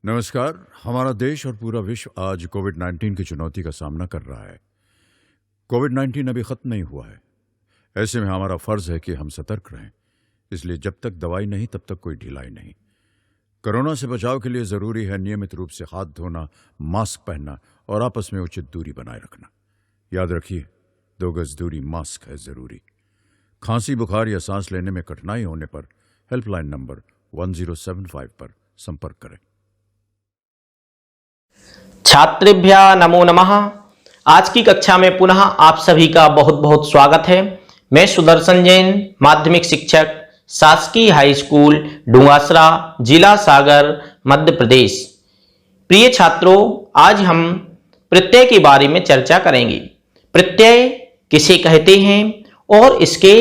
नमस्कार। हमारा देश और पूरा विश्व आज कोविड-19 की चुनौती का सामना कर रहा है। कोविड-19 अभी खत्म नहीं हुआ है। ऐसे में हमारा फर्ज है कि हम सतर्क रहें। इसलिए जब तक दवाई नहीं तब तक कोई ढिलाई नहीं। कोरोना से बचाव के लिए जरूरी है नियमित रूप से हाथ धोना, मास्क पहनना और आपस में उचित दूरी बनाए रखना। याद रखिए, 2 गज दूरी, मास्क है जरूरी। खांसी, बुखार या सांस लेने में कठिनाई होने पर हेल्पलाइन नंबर 1075 पर संपर्क करें। छात्रेभ्यः नमो नमः। आज की कक्षा में पुनः आप सभी का बहुत बहुत स्वागत है। मैं सुदर्शन जैन, माध्यमिक शिक्षक, शासकीय हाई स्कूल डुंगासरा, जिला सागर, मध्य प्रदेश। प्रिय छात्रों, आज हम प्रत्यय के बारे में चर्चा करेंगे। प्रत्यय किसे कहते हैं और इसके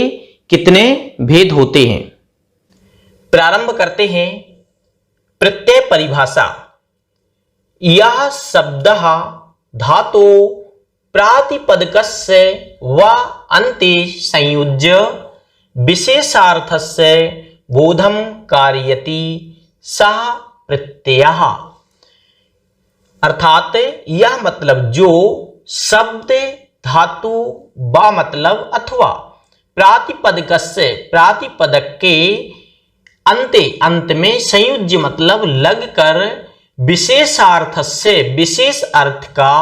कितने भेद होते हैं। प्रारंभ करते हैं प्रत्यय परिभाषा। यह शब्दः धातो प्रातिपदिकस्य व अन्ते संयुज्य विशेषार्थस्य बोधं कारयति सः प्रत्ययः। अर्थात यह मतलब जो शब्द धातु व मतलब अथवा प्रातिपदिकस्य प्रातिपदक के अंत में संयुज्य मतलब लगकर विशेषार्थ से विशेष अर्थ का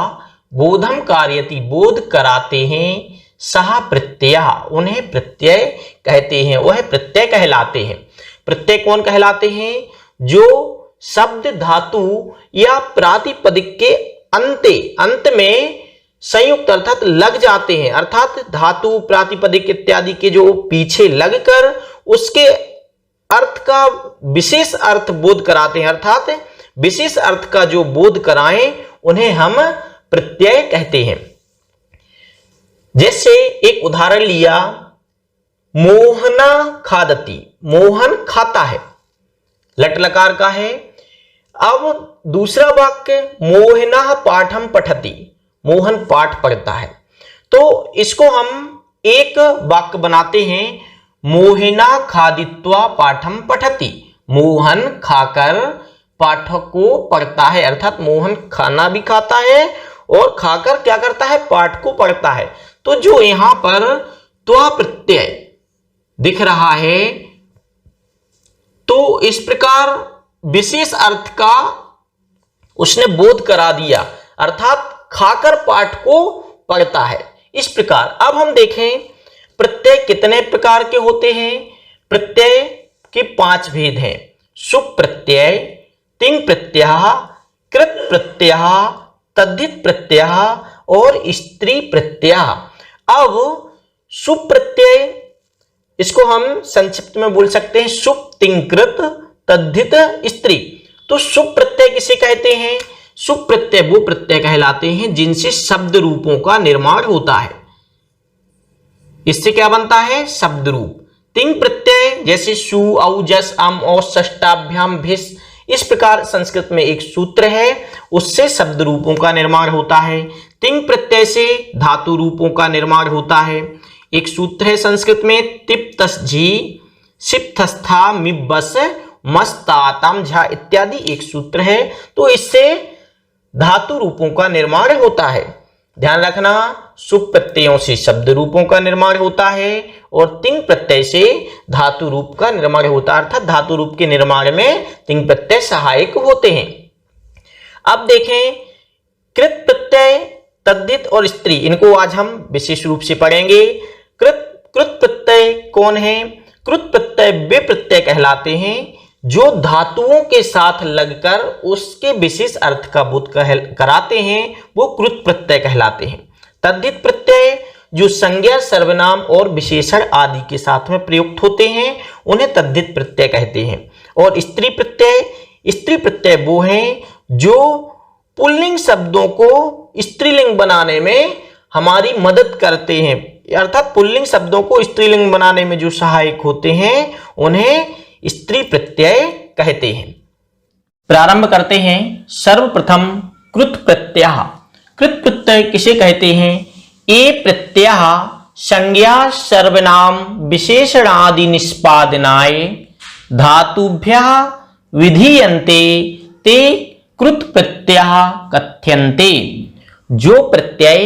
बोधम कार्यति बोध कराते हैं सह प्रत्यय, उन्हें प्रत्यय कहते हैं, वह प्रत्यय कहलाते हैं। प्रत्यय कौन कहलाते हैं? जो शब्द धातु या प्रातिपदिक के अंत में संयुक्त अर्थात लग जाते हैं, अर्थात धातु प्रातिपदिक इत्यादि के जो पीछे लगकर उसके अर्थ का विशेष अर्थ बोध कराते हैं, अर्थात विशेष अर्थ का जो बोध कराएं उन्हें हम प्रत्यय कहते हैं। जैसे एक उदाहरण लिया, मोहना खादति, मोहन खाता है, लट लकार का है। अब दूसरा वाक्य मोहना पाठम पठति, मोहन पाठ पढ़ता है। तो इसको हम एक वाक्य बनाते हैं, मोहिना खादित्वा पाठम पठति, मोहन खाकर पाठक को पढ़ता है, अर्थात मोहन खाना भी खाता है और खाकर क्या करता है? पाठ को पढ़ता है। तो जो यहां पर त्वा प्रत्यय दिख रहा है, तो इस प्रकार विशेष अर्थ का उसने बोध करा दिया, अर्थात खाकर पाठ को पढ़ता है। इस प्रकार अब हम देखें प्रत्यय कितने प्रकार के होते हैं। प्रत्यय के 5 भेद हैं। सुप प्रत्यय, तिंग प्रत्यय, कृत प्रत्यय, तद्धित प्रत्यय और स्त्री प्रत्यय। अब सुप प्रत्यय, इसको हम संक्षिप्त में बोल सकते हैं सुप, तिंग, कृत, तद्धित, स्त्री। तो सुप प्रत्यय किसे कहते हैं? सुप प्रत्यय वो प्रत्यय कहलाते हैं जिनसे शब्द रूपों का निर्माण होता है। इससे क्या बनता है? शब्द रूप। तिंग प्रत्यय जैसे सु, औ, जस, अम और षष्ठाभ्याम भिस, इस प्रकार संस्कृत में एक सूत्र है, उससे शब्द रूपों का निर्माण होता है। तिंग प्रत्यय से धातु रूपों का निर्माण होता है। एक सूत्र है संस्कृत में, तिप्तस झी, सिप्तस्था मिब्बस, मस्तातम झा इत्यादि एक सूत्र है। तो इससे धातु रूपों का निर्माण होता है। ध्यान रखना, सुप प्रत्ययों से शब्द रूपों का निर्माण होता है और तिंग प्रत्यय से धातु रूप का निर्माण होता है, अर्थात धातु रूप के निर्माण में तिंग प्रत्यय सहायक होते हैं। अब देखें कृत प्रत्यय, तद्धित और स्त्री, इनको आज हम विशेष रूप से पढ़ेंगे। कृत प्रत्यय कौन है? कृत प्रत्यय वे प्रत्यय कहलाते हैं जो धातुओं के साथ लगकर उसके विशेष अर्थ का बोध कराते हैं, वो कृत प्रत्यय कहलाते हैं। तद्धित प्रत्यय जो संज्ञा, सर्वनाम और विशेषण आदि के साथ में प्रयुक्त होते हैं, उन्हें तद्धित प्रत्यय कहते हैं। और स्त्री प्रत्यय वो हैं जो पुल्लिंग शब्दों को स्त्रीलिंग बनाने में हमारी मदद करते हैं, अर्थात पुल्लिंग शब्दों को स्त्रीलिंग बनाने में जो सहायक होते हैं उन्हें स्त्री प्रत्यय कहते हैं। प्रारंभ करते हैं सर्वप्रथम कृत प्रत्यय। कृत प्रत्यय किसे कहते हैं? ये प्रत्यय संज्ञा, सर्वनाम, विशेषणादि निष्पादनाय धातुभ्यः विधीयन्ते ते कृत प्रत्यय कथ्यन्ते। जो प्रत्यय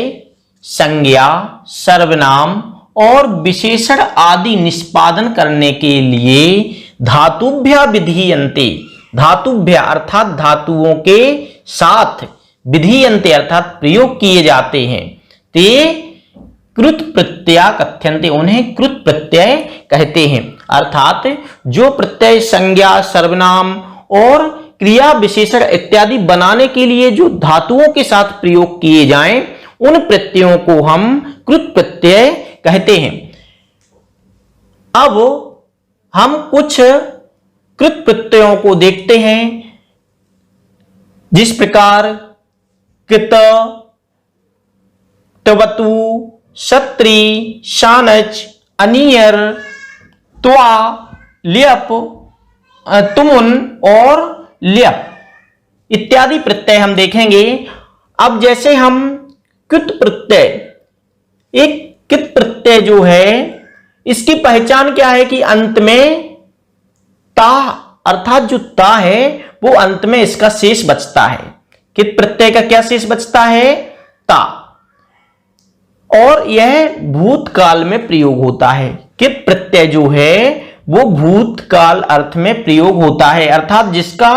संज्ञा, सर्वनाम और विशेषण आदि निष्पादन करने के लिए धातुभ्य विधीयन्ते, धातुभ्य अर्थात धातुओं के साथ, विधीयन्ते अर्थात प्रयोग किए जाते हैं, ते कृत प्रत्यय कथ्यन्ते, उन्हें कृत प्रत्यय कहते हैं। अर्थात जो प्रत्यय संज्ञा, सर्वनाम और क्रिया, विशेषण इत्यादि बनाने के लिए जो धातुओं के साथ प्रयोग किए जाएं, उन प्रत्ययों को हम कृत प्रत्यय कहते हैं। अब हम कुछ कृत प्रत्ययों को देखते हैं, जिस प्रकार कृत, तवतु, सत्री, शानच, अनियर, त्वा, ल्यप, तुमुन और ल्यप इत्यादि प्रत्यय हम देखेंगे। अब जैसे हम कृत प्रत्यय, एक कृत प्रत्यय जो है इसकी पहचान क्या है कि अंत में ता अर्थात जो ता है वो अंत में इसका शेष बचता है। कृत प्रत्यय का क्या शेष बचता है? ता। और यह भूतकाल में प्रयोग होता है। कृत प्रत्यय जो है वो भूतकाल अर्थ में प्रयोग होता है, अर्थात जिसका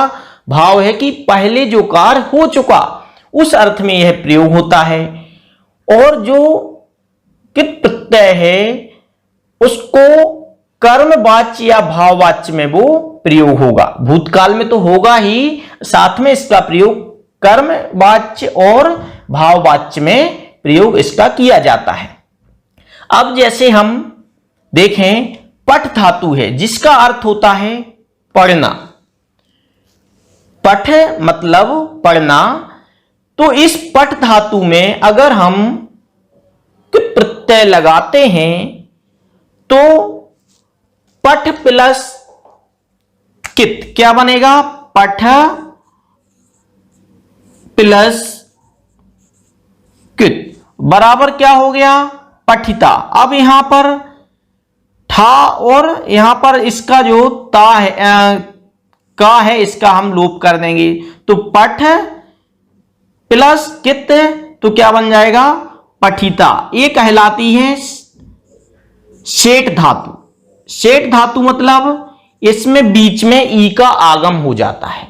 भाव है कि पहले जो कार्य हो चुका उस अर्थ में यह प्रयोग होता है। और जो कृत प्रत्यय है उसको कर्मवाच्य या भाववाच्य में वो प्रयोग होगा। भूतकाल में तो होगा ही, साथ में इसका प्रयोग कर्मवाच्य और भाववाच्य में प्रयोग इसका किया जाता है। अब जैसे हम देखें, पठ धातु है जिसका अर्थ होता है पढ़ना। पठ मतलब पढ़ना। तो इस पठ धातु में अगर हम कृत प्रत्यय लगाते हैं तो पठ प्लस कित क्या बनेगा? पठ प्लस कित बराबर क्या हो गया? पठिता। अब यहां पर ठा और यहां पर इसका जो ता है का है इसका हम लोप कर देंगे, तो पठ प्लस कित तो क्या बन जाएगा? पठिता। ये कहलाती है सेठ धातु। सेठ धातु मतलब इसमें बीच में ई का आगम हो जाता है,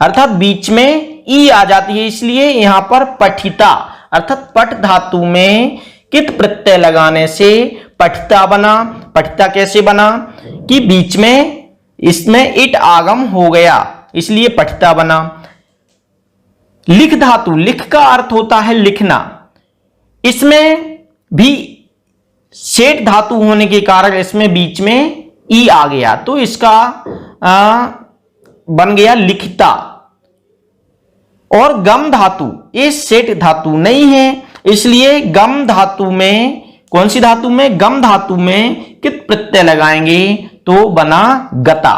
अर्थात बीच में ई आ जाती है, इसलिए यहां पर पठिता अर्थात पठ धातु में कित प्रत्यय लगाने से पठिता बना। पठिता कैसे बना कि बीच में इसमें इट आगम हो गया, इसलिए पठिता बना। लिख धातु, लिख का अर्थ होता है लिखना। इसमें भी सेठ धातु होने के कारण इसमें बीच में ई आ गया, तो इसका बन गया लिखिता। और गम धातु, ये सेठ धातु नहीं है, इसलिए गम धातु में, कौन सी धातु में? गम धातु में कित प्रत्यय लगाएंगे तो बना गता।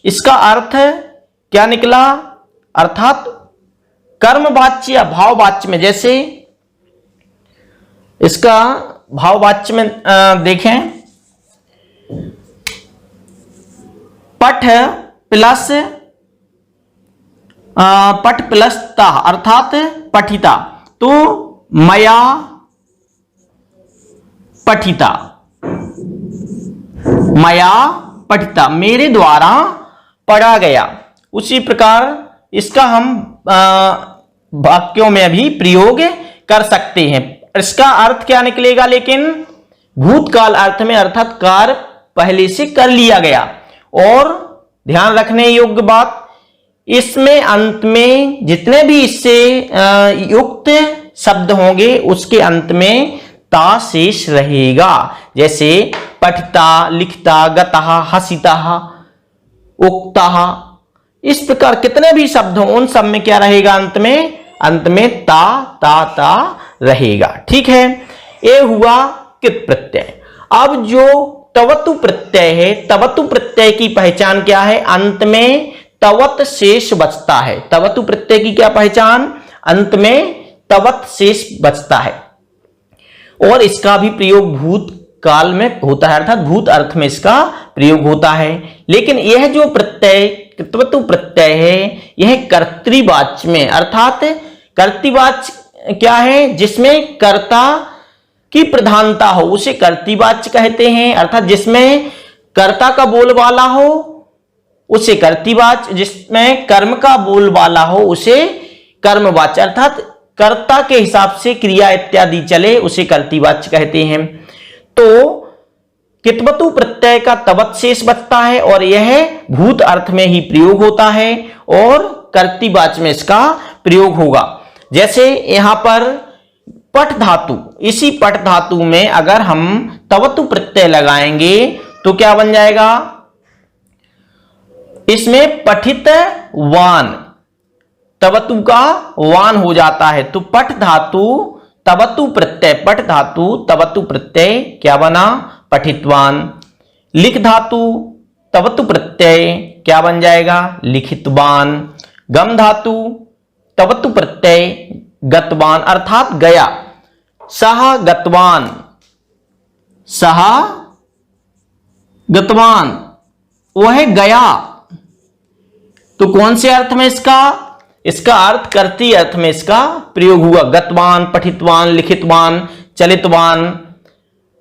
इसका अर्थ क्या निकला? अर्थात कर्मवाच्य या भाववाच्य में, जैसे इसका भाववाच्य में देखें, पठ प्लस ता अर्थात पठिता, तो मया पठिता, मया पठिता मेरे द्वारा पढ़ा गया। उसी प्रकार इसका हम वाक्यों में भी प्रयोग कर सकते हैं। इसका अर्थ क्या निकलेगा? लेकिन भूतकाल अर्थ में, अर्थात कार्य पहले से कर लिया गया। और ध्यान रखने योग्य बात, इसमें अंत में जितने भी इससे युक्त शब्द होंगे उसके अंत में ता शेष रहेगा। जैसे पठिता, लिखता, गता, हसिता, उक्ता, इस प्रकार कितने भी शब्द हों उन सब में क्या रहेगा? अंत में ता रहेगा। ठीक है, ये हुआ कित प्रत्यय। अब जो तवतु प्रत्यय है, तवतु प्रत्यय की पहचान क्या है? अंत में तवत शेष बचता है। तवतु प्रत्यय की क्या पहचान? अंत में तवत शेष बचता है और इसका भी प्रयोग भूत काल में होता है, अर्थात भूत अर्थ में इसका प्रयोग होता है। लेकिन यह जो प्रत्यय कृतवतु प्रत्यय है यह कर्तृवाच्य में, अर्थात कर्तृवाच्य क्या है, जिसमें कर्ता की प्रधानता हो उसे कर्तृवाच्य कहते हैं, अर्थात जिसमें कर्ता का बोलबाला हो उसे कर्तृवाच्य, जिसमें कर्म का बोलबाला हो उसे कर्मवाच्य, अर्थात कर्ता के हिसाब से क्रिया इत्यादि चले उसे कर्तृवाच्य कहते हैं। तो कितवतु प्रत्यय का तवत शेष बचता है और यह भूत अर्थ में ही प्रयोग होता है और कर्तृवाच्य में इसका प्रयोग होगा। जैसे यहां पर पठ धातु, इसी पठ धातु में अगर हम तवतु प्रत्यय लगाएंगे तो क्या बन जाएगा, इसमें पठित वान, तवतु का वान हो जाता है। तो पठ धातु तवतु प्रत्यय, पठ धातु तवतु प्रत्यय क्या बना, पठितवान। लिख धातु तवतु प्रत्यय क्या बन जाएगा, लिखितवान। गम धातु तवतु प्रत्यय गतवान, अर्थात गया। सह गतवान, सह गतवान वह गया। तो कौन से अर्थ में इसका अर्थ कर्तृ अर्थ में इसका प्रयोग हुआ। गतवान, पठितवान, लिखितवान, चलितवान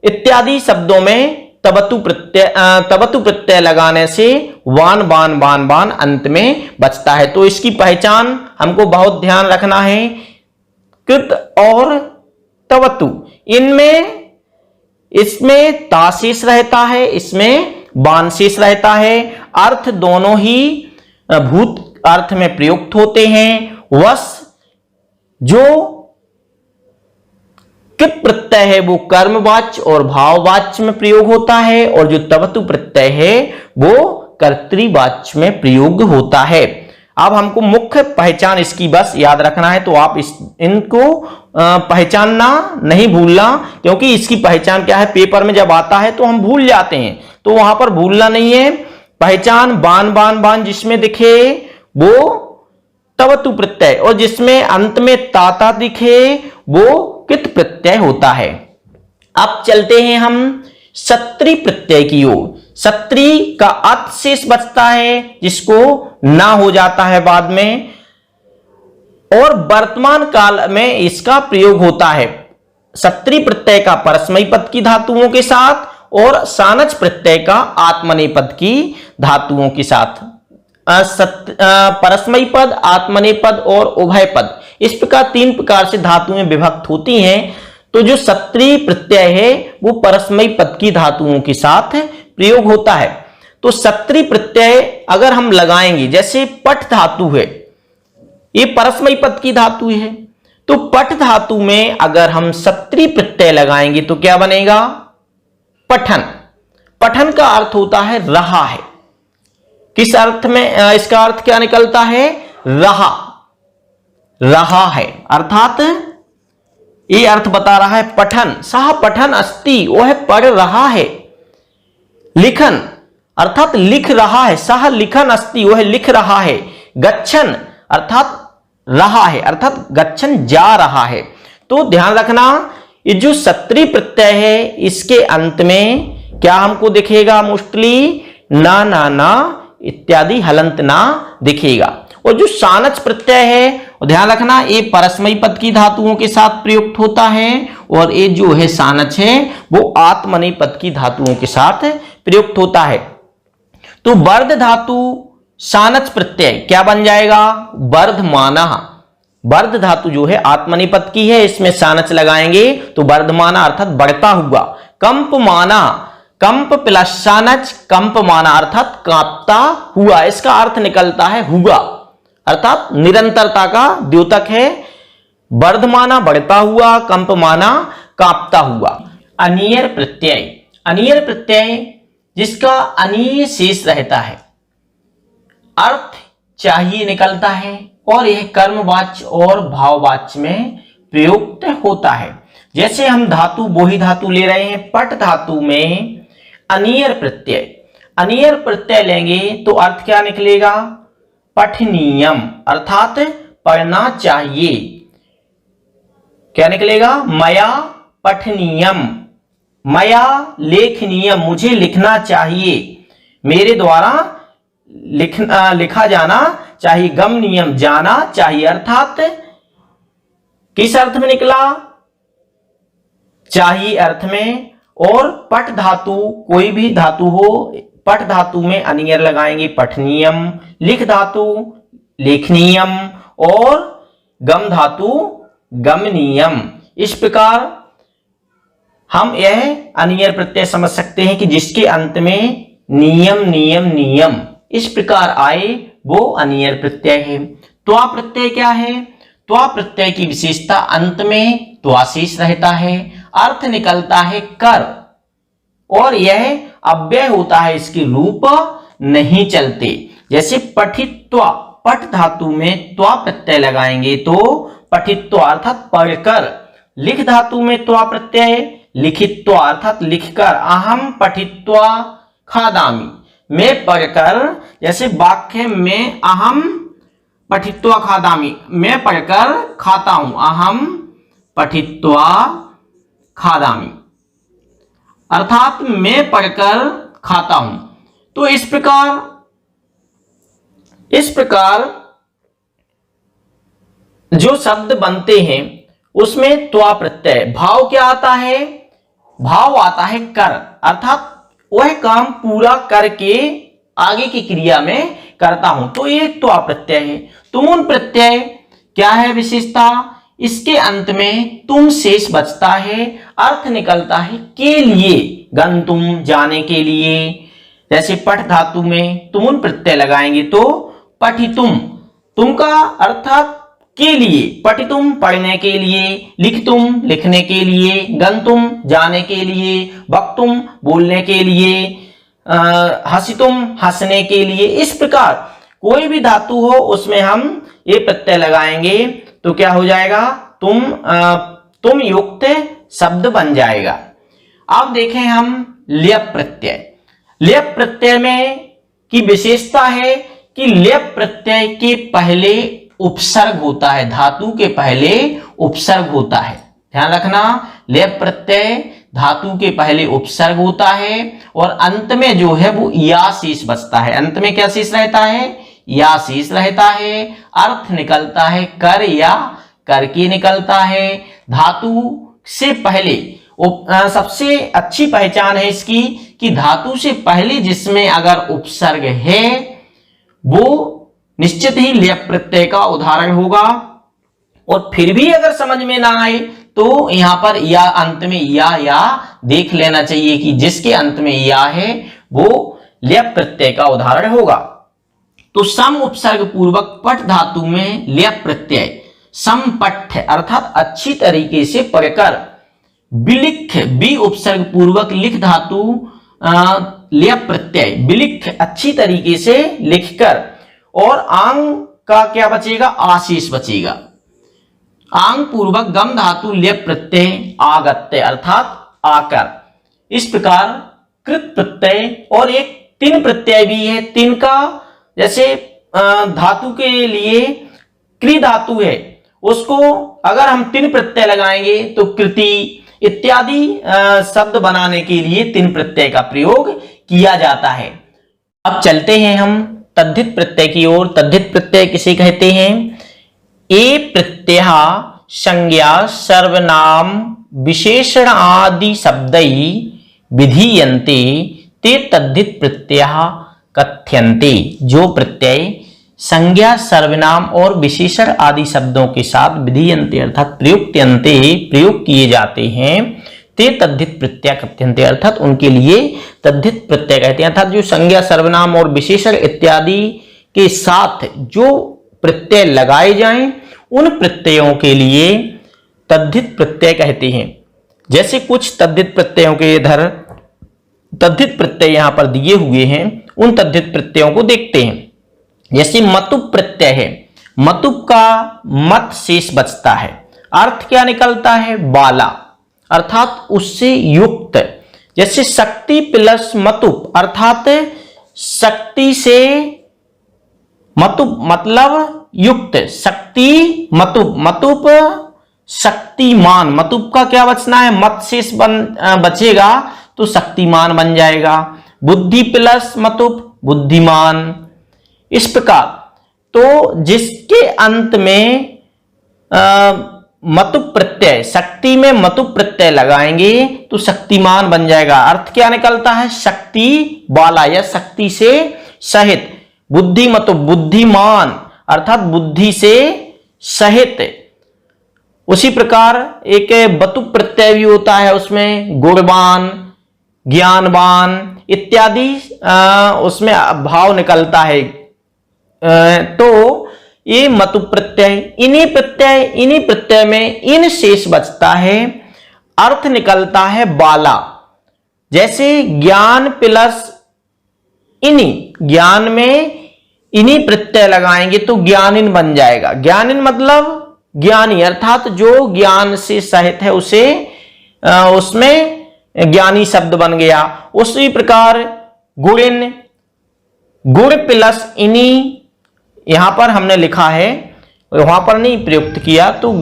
इत्यादि शब्दों में तवतु प्रत्यय लगाने से वान बान बान बान अंत में बचता है। तो इसकी पहचान हमको बहुत ध्यान रखना है। कृत और तवतु, इसमें ता शेष रहता है, इसमें बान शेष रहता है। अर्थ दोनों ही भूत अर्थ में प्रयुक्त होते हैं। वश जो कृत प्रत्यय है वो कर्मवाच्य और भाववाच्य में प्रयोग होता है और जो तवतु प्रत्यय है वो कर्तृवाच्य में प्रयोग होता है। अब हमको मुख्य पहचान इसकी बस याद रखना है, तो आप इनको पहचानना नहीं भूलना, क्योंकि इसकी पहचान क्या है पेपर में जब आता है तो हम भूल जाते हैं, तो वहां पर भूलना नहीं है। पहचान बान बान बान जिसमें दिखे वो तवतु प्रत्यय और जिसमें अंत में ताता दिखे वो कृत प्रत्यय होता है। अब चलते हैं हम सत्री प्रत्यय की ओर। सत्री का अत शेष बचता है जिसको ना हो जाता है बाद में, और वर्तमान काल में इसका प्रयोग होता है सत्री प्रत्यय का परस्मयी पद की धातुओं के साथ और सानच प्रत्यय का आत्मनेपद पद की धातुओं के साथ। परस्मयी पद, आत्मनेपद और उभय पद, इस प्रकार तीन प्रकार से धातुएं विभक्त होती हैं। तो जो सत्री प्रत्यय है वो परस्मयी पद की धातुओं के साथ प्रयोग होता है। तो सत्री प्रत्यय अगर हम लगाएंगे, जैसे पठ धातु है ये परस्मयी पद की धातु है, तो पठ धातु में अगर हम सत्री प्रत्यय लगाएंगे तो क्या बनेगा, पठन। पठन का अर्थ होता है रहा है। किस अर्थ में इसका अर्थ क्या निकलता है, रहा, रहा है, अर्थात ये अर्थ बता रहा है पठन। सह पठन अस्ति, वह पढ़ रहा है। लिखन अर्थात लिख रहा है, सह लिखन अस्ति, वह लिख रहा है। गच्छन अर्थात रहा है, अर्थात गच्छन जा रहा है। तो ध्यान रखना ये जो सत्री प्रत्यय है इसके अंत में क्या हमको दिखेगा, मोस्टली ना ना ना इत्यादि हलंत ना दिखेगा। और जो सानच प्रत्यय है ध्यान रखना ये परस्मयी पद की धातुओं के साथ प्रयुक्त होता है और ये जो है सानच है वो आत्मनेपदी पद की धातुओं के साथ प्रयुक्त होता है। तो वर्ध धातु सानच प्रत्यय क्या बन जाएगा, वर्धमाना। वर्ध धातु जो है आत्मनेपदी पद की है, इसमें सानच लगाएंगे तो वर्धमाना अर्थात बढ़ता हुआ। कंपमाना, कंप प्लस सानच कंपमाना अर्थात कांपता हुआ, इसका अर्थ निकलता है हुआ, अर्थात निरंतरता का द्योतक है। वर्धमाना बढ़ता हुआ, कंपमाना कांपता हुआ। अनियर प्रत्यय, अनियर प्रत्यय जिसका अनीय शेष रहता है, अर्थ चाहिए निकलता है और यह कर्मवाच्य और भाववाच्य में प्रयुक्त होता है। जैसे हम धातु बोही धातु ले रहे हैं, पट धातु में अनियर प्रत्यय, अनियर प्रत्यय लेंगे तो अर्थ क्या निकलेगा, पठनीयम अर्थात पढ़ना चाहिए। क्या निकलेगा, मया पठनीयम, मया लेखनीयम मुझे लिखना चाहिए, मेरे द्वारा लिखा जाना चाहिए, गम नियम जाना चाहिए। अर्थात किस अर्थ में निकला? चाहिए अर्थ में। और पठ धातु, कोई भी धातु हो, पठ धातु में अनियर लगाएंगे, पठनीयम। लिख धातु लेखनीयम, और गम धातु गमनीयम। इस प्रकार हम यह अनियर प्रत्यय समझ सकते हैं कि जिसके अंत में नियम नियम नियम इस प्रकार आए वो अनियर प्रत्यय है। त्वा प्रत्यय क्या है? त्वा प्रत्यय की विशेषता अंत में त्वा शेष रहता है, अर्थ निकलता है कर, और यह अव्यय होता है, इसके रूप नहीं चलते। जैसे पठित्वा, पठ धातु में त्वा प्रत्यय लगाएंगे तो पठित्वा अर्थात पढ़कर। लिख धातु में त्वा प्रत्यय लिखित्वा अर्थात लिखकर। अहम पठित्वा खादामि, मैं पढ़कर। जैसे वाक्य में अहम पठित्वा खादामि, मैं पढ़कर खाता हूं, अहम पठित्वा खादामि अर्थात मैं पढ़कर खाता हूं। तो इस प्रकार जो शब्द बनते हैं उसमें त्वा प्रत्यय। भाव क्या आता है? भाव आता है कर, अर्थात वह काम पूरा करके आगे की क्रिया में करता हूं, तो ये त्वा प्रत्यय है। तुमुन प्रत्यय क्या है विशेषता? इसके अंत में तुम शेष बचता है, अर्थ निकलता है के लिए, गंतुम जाने के लिए। जैसे पठ धातु में तुमुन प्रत्यय लगाएंगे तो पठितुम, तुम का अर्थात के लिए, पठितुम पढ़ने के लिए, लिखतुम लिखने के लिए, गंतुम जाने के लिए, वक्तुम बोलने के लिए, हसितुम हंसने के लिए। इस प्रकार कोई भी धातु हो उसमें हम ये प्रत्यय लगाएंगे तो क्या हो जाएगा? तुम युक्त शब्द बन जाएगा। अब देखें हम ल्यप प्रत्यय। ल्यप प्रत्यय में की विशेषता है कि ल्यप प्रत्यय के पहले उपसर्ग होता है, धातु के पहले उपसर्ग होता है। ध्यान रखना, ल्यप प्रत्यय धातु के पहले उपसर्ग होता है और अंत में जो है वो या शेष बचता है। अंत में क्या शेष रहता है? या शेष रहता है। अर्थ निकलता है कर या करके निकलता है। धातु से पहले सबसे अच्छी पहचान है इसकी कि धातु से पहले जिसमें अगर उपसर्ग है वो निश्चित ही ल्यप प्रत्यय का उदाहरण होगा। और फिर भी अगर समझ में ना आए तो यहां पर या अंत में या देख लेना चाहिए कि जिसके अंत में या है वो ल्यप प्रत्यय का उदाहरण होगा। तो सम उपसर्ग पूर्वक पठ धातु में ल्यप प्रत्यय, समपठ्य अर्थात अच्छी तरीके से पढ़कर। बिलिख, बी उपसर्ग पूर्वक लिख धातु ल्यप प्रत्यय, बिलिख अच्छी तरीके से लिखकर। और आंग का क्या बचेगा? आशीष बचेगा। आंग पूर्वक गम धातु ल्यप प्रत्यय आगत्य अर्थात आकर। इस प्रकार कृत प्रत्यय और एक तिन प्रत्यय भी है। तिन का जैसे धातु के लिए कृ धातु है, उसको अगर हम तिन प्रत्यय लगाएंगे तो कृति इत्यादि शब्द बनाने के लिए तिन प्रत्यय का प्रयोग किया जाता है। अब चलते हैं हम तद्धित प्रत्यय की ओर। तद्धित प्रत्यय किसे कहते हैं? ए प्रत्यय संज्ञा सर्वनाम विशेषण आदि शब्दै विधीयन्ते ते तद्धित प्रत्यय कथ्यन्ते। जो प्रत्यय संज्ञा सर्वनाम और विशेषण आदि शब्दों के साथ विधीयन्ते अर्थात प्रयुक्त्यन्ते प्रयोग किए जाते हैं, ते तद्धित प्रत्यय कथ्यन्ते अर्थात उनके लिए तद्धित प्रत्यय कहते हैं। अर्थात जो संज्ञा सर्वनाम और विशेषण इत्यादि के साथ जो प्रत्यय लगाए जाएं उन प्रत्ययों के लिए तद्धित प्रत्यय कहते हैं। जैसे कुछ तद्धित प्रत्ययों के इधर तद्धित प्रत्यय यहां पर दिए हुए हैं, उन तद्धित प्रत्ययों को देखते हैं। जैसे मतुप प्रत्यय है, मतुप का मत शेष बचता है, अर्थ क्या निकलता है? बाला अर्थात उससे युक्त। जैसे शक्ति प्लस मतुप अर्थात शक्ति से मतुप मतलब युक्त, शक्ति मतुप, मतुप शक्तिमान। मतुप का क्या बचना है? मत शेष बचेगा तो शक्तिमान बन जाएगा। बुद्धि प्लस मतुप बुद्धिमान, इस प्रकार तो जिसके अंत में मतु प्रत्यय, शक्ति में मतु प्रत्यय लगाएंगे तो शक्तिमान बन जाएगा। अर्थ क्या निकलता है? शक्ति वाला या शक्ति से सहित। बुद्धि मतु बुद्धिमान अर्थात बुद्धि से सहित। उसी प्रकार एक बतु प्रत्यय भी होता है, उसमें गुणवान, ज्ञानवान इत्यादि उसमें भाव निकलता है। तो ये मतु प्रत्यय, इन्हीं प्रत्यय में इन शेष बचता है, अर्थ निकलता है बाला। जैसे ज्ञान प्लस इन्हीं, ज्ञान में इन्हीं प्रत्यय लगाएंगे तो ज्ञानिन बन जाएगा। ज्ञानिन मतलब ज्ञानी अर्थात जो ज्ञान से सहित है उसे उसमें ज्ञानी शब्द बन गया। उसी प्रकार गुणिन, गुण प्लस इन्हीं, यहां पर हमने लिखा है, वहां पर नहीं प्रयुक्त किया, तो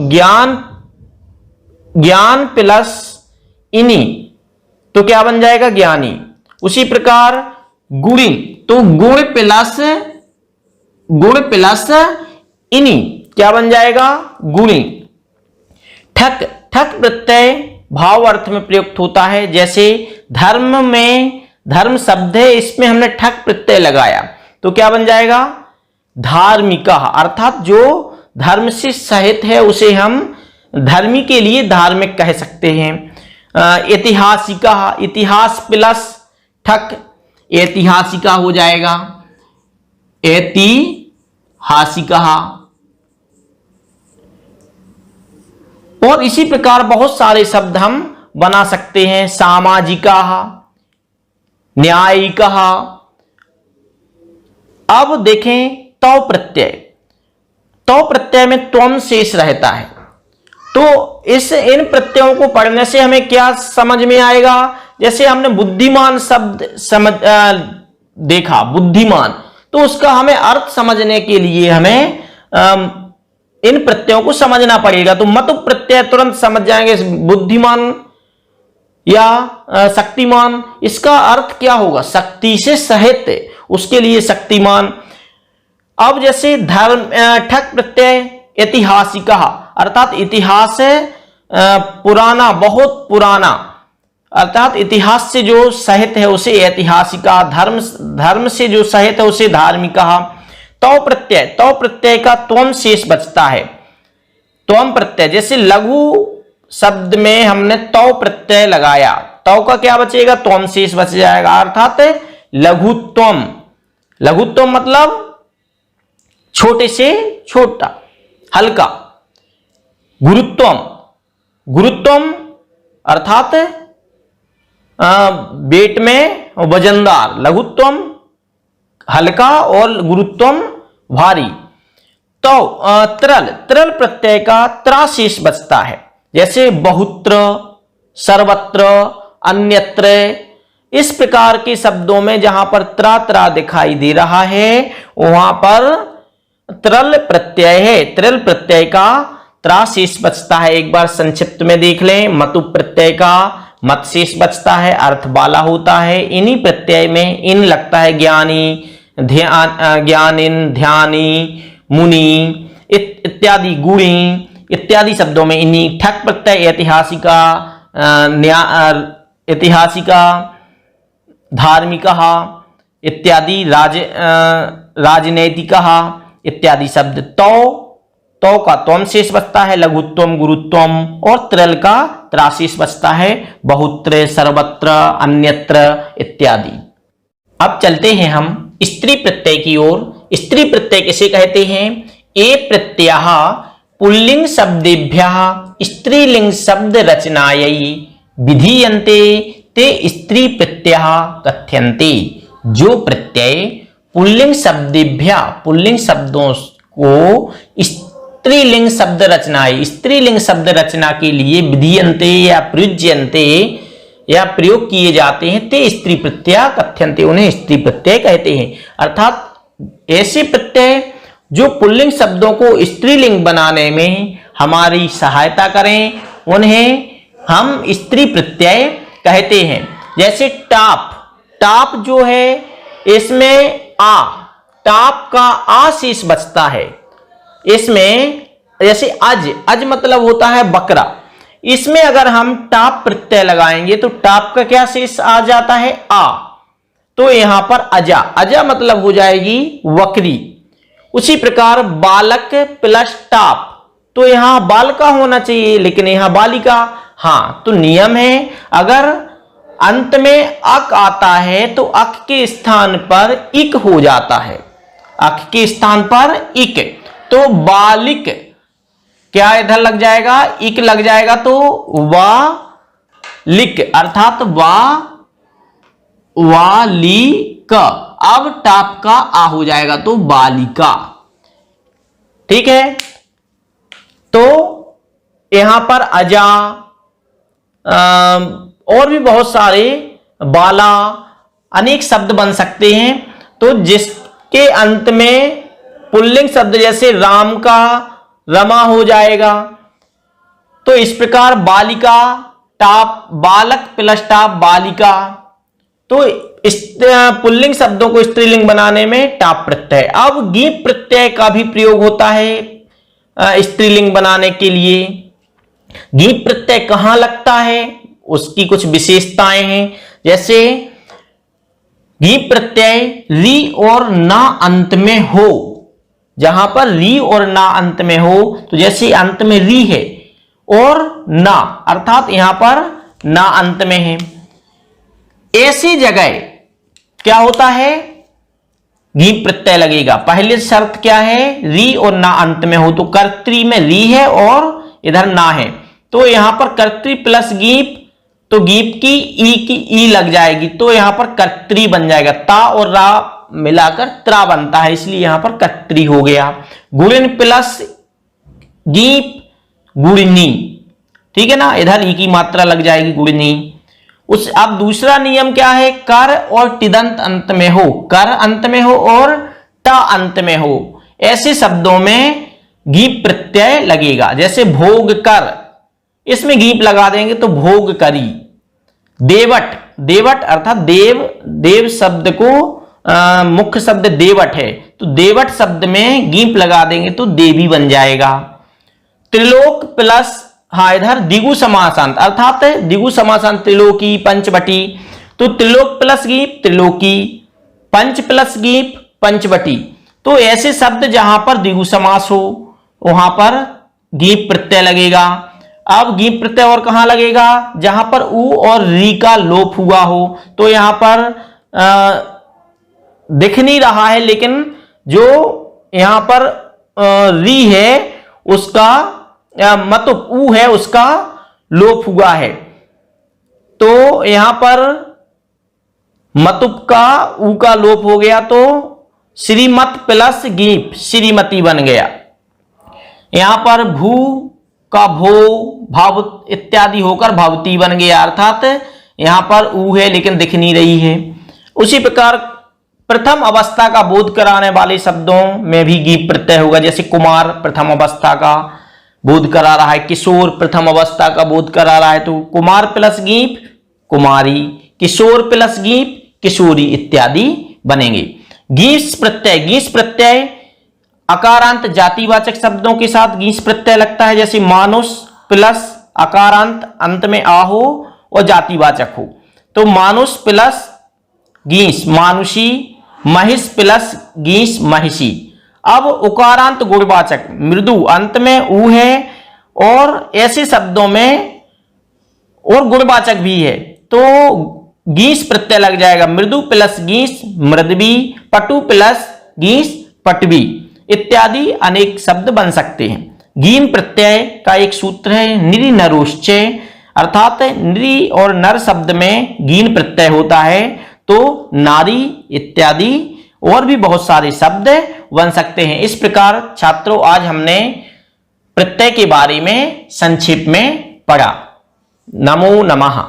ज्ञान प्लस इन्हीं तो क्या बन जाएगा? ज्ञानी। उसी प्रकार गुणी, तो गुण प्लस इन्हीं क्या बन जाएगा? गुणी। ठक, ठक प्रत्यय भाव अर्थ में प्रयुक्त होता है। जैसे धर्म में धर्म शब्द है, इसमें हमने ठक प्रत्यय लगाया तो क्या बन जाएगा? धार्मिका अर्थात जो धर्म से सहित है उसे हम धर्मी के लिए धार्मिक कह सकते हैं। ऐतिहासिका, इतिहास प्लस ठक ऐतिहासिका हो जाएगा, ऐतिहासिका। और इसी प्रकार बहुत सारे शब्द हम बना सकते हैं। सामाजिका, न्यायिका। अब देखें तौ प्रत्यय, तौ प्रत्यय में त्वम शेष रहता है। तो इन प्रत्ययों को पढ़ने से हमें क्या समझ में आएगा? जैसे हमने बुद्धिमान शब्द देखा, बुद्धिमान, तो उसका हमें अर्थ समझने के लिए हमें इन प्रत्ययों को समझना पड़ेगा। तो मतु प्रत्यय तुरंत समझ जाएंगे, बुद्धिमान या शक्तिमान, इसका अर्थ क्या होगा? शक्ति से सहित, उसके लिए शक्तिमान। अब जैसे धर्म, ठक प्रत्यय ऐतिहासिका अर्थात इतिहास पुराना, बहुत पुराना, अर्थात इतिहास से जो सहित है उसे ऐतिहासिका, धर्म से जो सहित है उसे धार्मिका। तौ प्रत्यय का त्वम शेष बचता है। त्वम प्रत्यय जैसे लघु शब्द में हमने तौ प्रत्यय लगाया, तौ का क्या बचेगा? त्वम शेष बच जाएगा, अर्थात लघुत्वम। लघुत्वम मतलब छोटे से छोटा, हल्का। गुरुत्वम, गुरुत्वम अर्थात वेट में वजनदार। लघुत्वम हल्का और गुरुत्वम भारी। तो तरल प्रत्यय का त्रा शेष बचता है। जैसे बहुत्र, सर्वत्र, अन्यत्र, इस प्रकार के शब्दों में जहां पर त्रा दिखाई दे रहा है वहां पर तरल प्रत्यय है। तरल प्रत्यय का त्रा शेष बचता है। एक बार संक्षिप्त में देख लें। मतु प्रत्यय का मत शेष बचता है, अर्थ वाला होता है। इन्हीं प्रत्यय में इन लगता है, ज्ञानी, ज्ञानिन, ध्यानी, मुनि इत्यादि, गुणी इत्यादि शब्दों में इन्हीं। ठक प्रत्यय ऐतिहासिका, ऐतिहासिका, धार्मिका इत्यादि, राजनैतिका इत्यादि शब्द। तौ का त्वम शेष बचता है, लघुत्वम, गुरुत्वम, और तरल का त्रा शेष बचता है, बहुत्र, सर्वत्र, अन्यत्र इत्यादि। अब चलते हैं हम स्त्री प्रत्यय की ओर। स्त्री प्रत्यय किसे कहते हैं? ए प्रत्ययः पुल्लिंग शब्देभ्यः स्त्रीलिंग शब्द रचनायै विधीयन्ते ते स्त्री प्रत्ययः कथ्यन्ते। जो प्रत्यय पुल्लिंग शब्देभ्यः, पुल्लिंग शब्दों को स्त्रीलिंग शब्द रचनाएं, स्त्रीलिंग शब्द रचना के लिए विधीयन्ते या प्रयुज्यन्ते या प्रयोग किए जाते हैं, ते स्त्री प्रत्यय कथ्यन्ते, उन्हें स्त्री प्रत्यय कहते हैं। अर्थात ऐसे प्रत्यय जो पुल्लिंग शब्दों को स्त्रीलिंग बनाने में हमारी सहायता करें उन्हें हम स्त्री प्रत्यय कहते हैं। जैसे टाप, टाप जो है इसमें टाप का आ शेष बचता है। इसमें जैसे अज मतलब होता है बकरा, इसमें अगर हम टाप प्रत्यय लगाएंगे तो टाप का क्या शेष आ जाता है, आ। तो यहां पर अजा मतलब हो जाएगी वक्री। उसी प्रकार बालक प्लस टाप, तो यहां बालका होना चाहिए लेकिन यहां बालिका। हाँ, तो नियम है अगर अंत में अक आता है तो अक के स्थान पर इक हो जाता है, अक के स्थान पर इक। तो बालिक क्या इधर लग जाएगा, इक लग जाएगा, तो वालिक अर्थात वालिक। अब टाप का आ हो जाएगा तो बालिका। ठीक है, तो यहां पर अजा और भी बहुत सारे बाला अनेक शब्द बन सकते हैं। तो जिसके अंत में पुल्लिंग शब्द जैसे राम का रमा हो जाएगा, तो इस प्रकार बालिका टाप, बालक प्लस टाप बालिका। तो इस पुल्लिंग शब्दों को स्त्रीलिंग बनाने में टाप प्रत्यय। अब गीप प्रत्यय का भी प्रयोग होता है स्त्रीलिंग बनाने के लिए। गीप प्रत्यय कहां लगता है, उसकी कुछ विशेषताएं हैं। जैसे गीप प्रत्यय री और ना अंत में हो, जहां पर री और ना अंत में हो, तो जैसे अंत में री है और ना अर्थात यहां पर ना अंत में है, ऐसी जगह क्या होता है, गीप प्रत्यय लगेगा। पहली शर्त क्या है, री और ना अंत में हो। तो कर्तरी में री है और इधर ना है, तो यहां पर कर्तरी प्लस गीप, तो गीप की ई लग जाएगी, तो यहां पर कर्तरी बन जाएगा। ता और रा मिलाकर त्रा बनता है, इसलिए यहां पर कर्तरी हो गया। गुणिन प्लस गीप गुणनी, ठीक है ना, इधर ई की मात्रा लग जाएगी गुणनी। उस अब दूसरा नियम क्या है, कर और टिदंत अंत में हो, कर अंत में हो और ट अंत में हो, ऐसे शब्दों में गीप प्रत्यय लगेगा। जैसे भोग कर, इसमें गीप लगा देंगे तो भोग करी। देवट, देवट अर्थात देव, देव शब्द को मुख्य शब्द देवट है, तो देवट शब्द में गीप लगा देंगे तो देवी बन जाएगा। त्रिलोक प्लस, हाँ इधर द्विगु समासांत अर्थात द्विगु समासांत त्रिलोकी पंचवटी, तो त्रिलोक प्लस गीप त्रिलोकी, पंच प्लस गीप पंचवटी। तो ऐसे शब्द जहां पर द्विगु समास हो वहां पर गीप प्रत्यय लगेगा। अब गीप प्रत्यय और कहां लगेगा, जहां पर उ और री का लोप हुआ हो। तो यहां पर दिख नहीं रहा है, लेकिन जो यहां पर री है उसका मतलब उ है उसका लोप हुआ है, तो यहां पर मतुप का उ का लोप हो गया, तो श्रीमत प्लस गीप श्रीमती बन गया। यहां पर भू का भो भाव इत्यादि होकर भवती बन गया, अर्थात यहां पर उ है लेकिन दिख नहीं रही है। उसी प्रकार प्रथम अवस्था का बोध कराने वाले शब्दों में भी गीप प्रत्यय होगा। जैसे कुमार प्रथम अवस्था का बोध करा रहा है, किशोर प्रथम अवस्था का बोध करा रहा है, तो कुमार प्लस गीप कुमारी, किशोर प्लस गीप किशोरी इत्यादि बनेंगे। गीस प्रत्यय, गीस प्रत्यय अकारांत जातिवाचक शब्दों के साथ गीस प्रत्यय लगता है। जैसे मानुष प्लस अकारांत अंत में आ हो और जातिवाचक हो, तो मानुष प्लस गीस मानुषी, महिष प्लस गीस महिषी। अब उकारांत गुणवाचक मृदु अंत में उ है और ऐसे शब्दों में और गुणवाचक भी है, तो गीस प्रत्यय लग जाएगा। मृदु प्लस गीस मृदवी, पटु प्लस गीस पटवी इत्यादि अनेक शब्द बन सकते हैं। गीम प्रत्यय का एक सूत्र है निरि नरोश्चय, अर्थात निरि और नर शब्द में गीन प्रत्यय होता है, तो नारी इत्यादि और भी बहुत सारे शब्द बन सकते हैं। इस प्रकार छात्रों आज हमने प्रत्यय के बारे में संक्षेप में पढ़ा। नमो नमः।